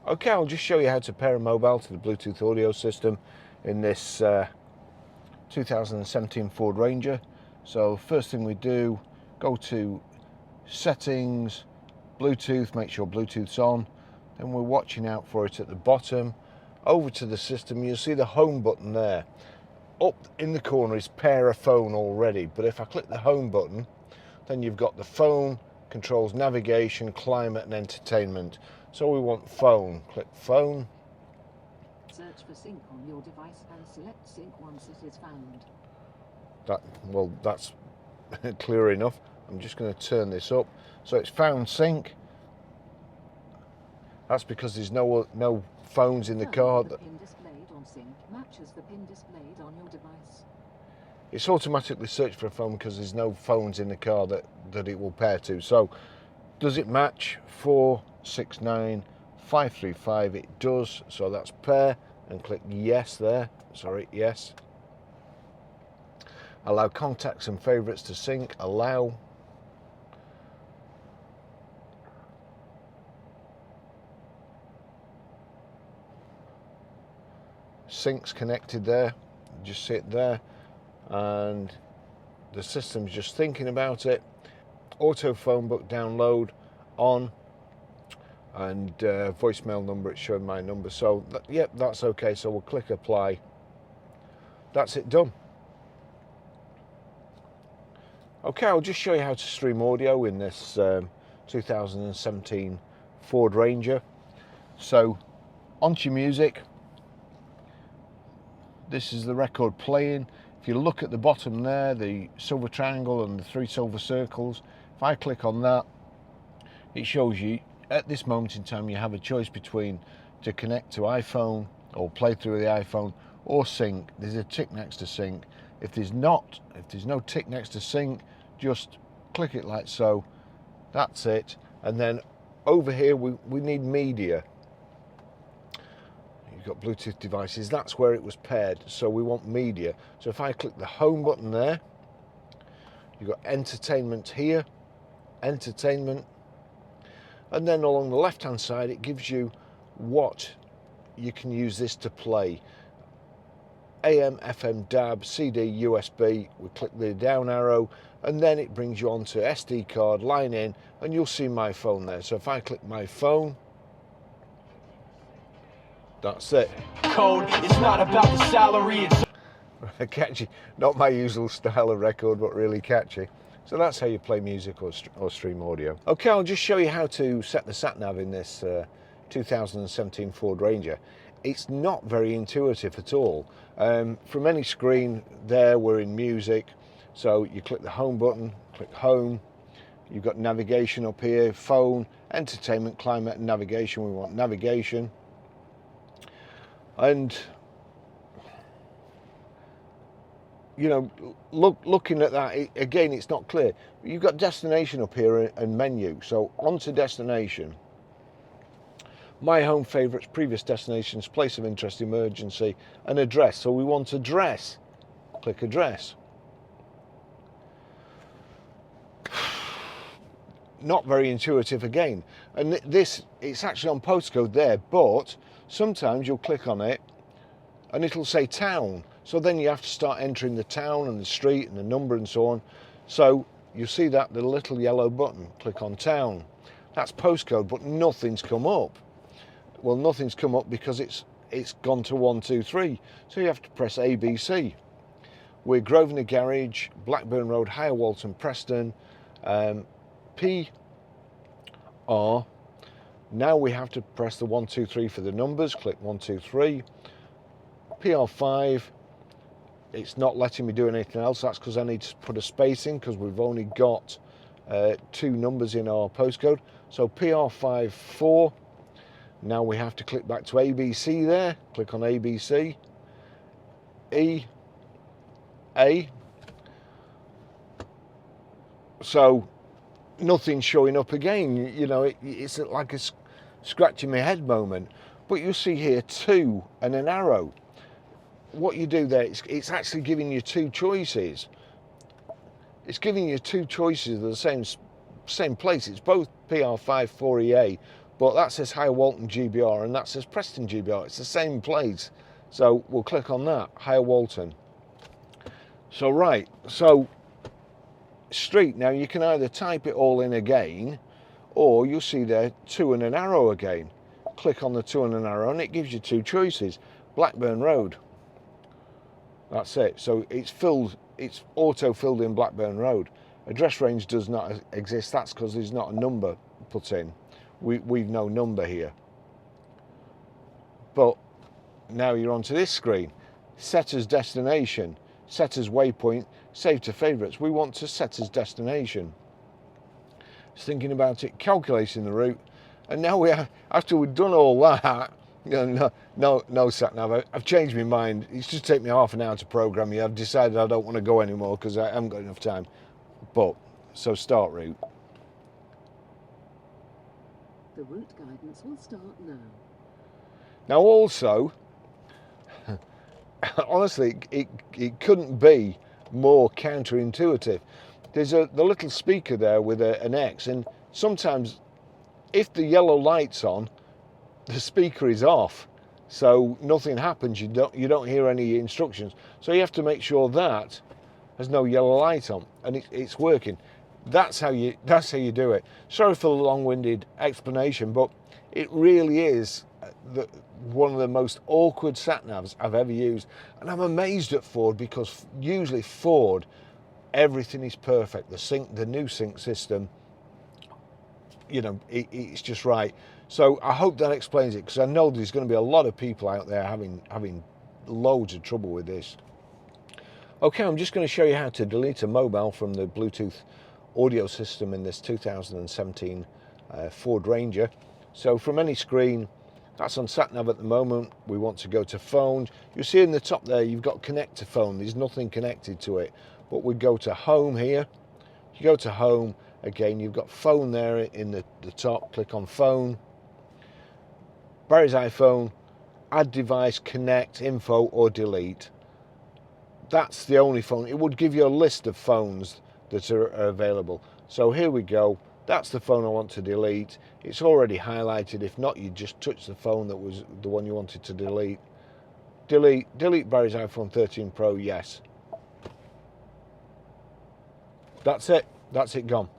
Okay, I'll just show you how to pair a mobile to the Bluetooth audio system in this 2017 Ford Ranger. So first thing we do, go to settings, Bluetooth, make sure Bluetooth's on. Then we're watching out for it at the bottom. Over to the system, you'll see the home button there. Up in the corner is pair a phone already, but if I click the home button, then you've got the phone, controls navigation, climate and entertainment. So we want phone. Click phone. Search for sync on your device and select sync once it is found. That's clear enough. I'm just going to turn this up. So it's found sync. That's because there's no phones in the car. The pin displayed on sync matches the pin displayed on your device. It's automatically searched for a phone because there's no phones in the car that it will pair to. So does it match 469535? It does. So that's pair, and click yes there. Sorry, yes. Allow contacts and favorites to sync. Allow. Sync's connected there. Just sit there, and the system's just thinking about it. Auto phone book download on, and voicemail number, it's showing my number. So yep, that's okay. So we'll click apply. That's it done. Okay, I'll just show you how to stream audio in this 2017 Ford Ranger. So onto your music. This is the record playing. If you look at the bottom there, the silver triangle and the 3 silver circles, if I click on that, it shows you at this moment in time you have a choice between to connect to iPhone or play through the iPhone or sync. There's a tick next to sync. If there's no tick next to sync, just click it like so. That's it. And then over here we need media. You've got Bluetooth devices, that's where it was paired, so we want media. So if I click the home button there, you've got entertainment here, entertainment, and then along the left hand side it gives you what you can use this to play. AM, FM, DAB, CD, USB. We click the down arrow and then it brings you onto SD card, line in, and you'll see my phone there. So if I click my phone, that's it. Code, it's not about the salary, it's catchy. Not my usual style of record, but really catchy. So that's how you play music or stream audio. Okay, I'll just show you how to set the sat-nav in this 2017 Ford Ranger. It's not very intuitive at all. From any screen there, we're in music. So you click the home button, click home. You've got navigation up here, phone, entertainment, climate, and navigation. We want navigation. And you know, looking at that, again, it's not clear. You've got destination up here and menu. So onto destination. My home favorites, previous destinations, place of interest, emergency, and address. So we want address. Click address. Not very intuitive again. And this, it's actually on postcode there, but sometimes you'll click on it and it'll say town. So then you have to start entering the town and the street and the number and so on. So you see that, the little yellow button, click on town. That's postcode, but nothing's come up. Well, nothing's come up because it's gone to 123. So you have to press ABC. We're Grosvenor Garage, Blackburn Road, Higher Walton, Preston, PR. Now we have to press the 123 for the numbers. Click 123. PR5. It's not letting me do anything else. That's because I need to put a space in because we've only got 2 numbers in our postcode. So PR54. Now we have to click back to ABC there. Click on ABC. A. So nothing's showing up again. You know, it's like a scratching my head moment. But you see here 2 and an arrow. What you do there, it's actually giving you 2 choices. It's giving you 2 choices of the same place. It's both PR54EA, but that says Higher Walton GBR and that says Preston GBR. It's the same place. So we'll click on that, Higher Walton. So right, so street, now you can either type it all in again, or you'll see there 2 and an arrow again. Click on the 2 and an arrow and it gives you 2 choices. Blackburn Road. That's it. So it's auto filled in Blackburn Road. Address range does not exist. That's because there's not a number put in. We've no number here. But now you're onto this screen. Set as destination, set as waypoint, save to favourites. We want to set as destination. Just thinking about it, calculating the route, and now after we've done all that, no sat nav. I've changed my mind. It's just taken me half an hour to program you. I've decided I don't want to go anymore because I haven't got enough time. But so start route. The route guidance will start now. Now also, honestly, it couldn't be more counterintuitive. There's the little speaker there with an X, and sometimes if the yellow light's on, the speaker is off, so nothing happens. You don't hear any instructions. So you have to make sure that there's no yellow light on, and it's working. That's how you do it. Sorry for the long-winded explanation, but it really is one of the most awkward sat navs I've ever used, and I'm amazed at Ford because usually Ford, everything is perfect. The new sync system, it's just right. So I hope that explains it, because I know there's going to be a lot of people out there having loads of trouble with this. Okay, I'm just going to show you how to delete a mobile from the Bluetooth audio system in this 2017 Ford Ranger. So from any screen, that's on sat nav at the moment. We want to go to phone. You see in the top there, you've got connect to phone. There's nothing connected to it, but we go to home here. You go to home again. You've got phone there in the top. Click on phone. Barry's iPhone. Add device, connect, info, or delete. That's the only phone. It would give you a list of phones that are available. So here we go. That's the phone I want to delete. It's already highlighted. If not, you just touch the phone that was the one you wanted to delete. Delete Barry's iPhone 13 Pro, yes. That's it gone.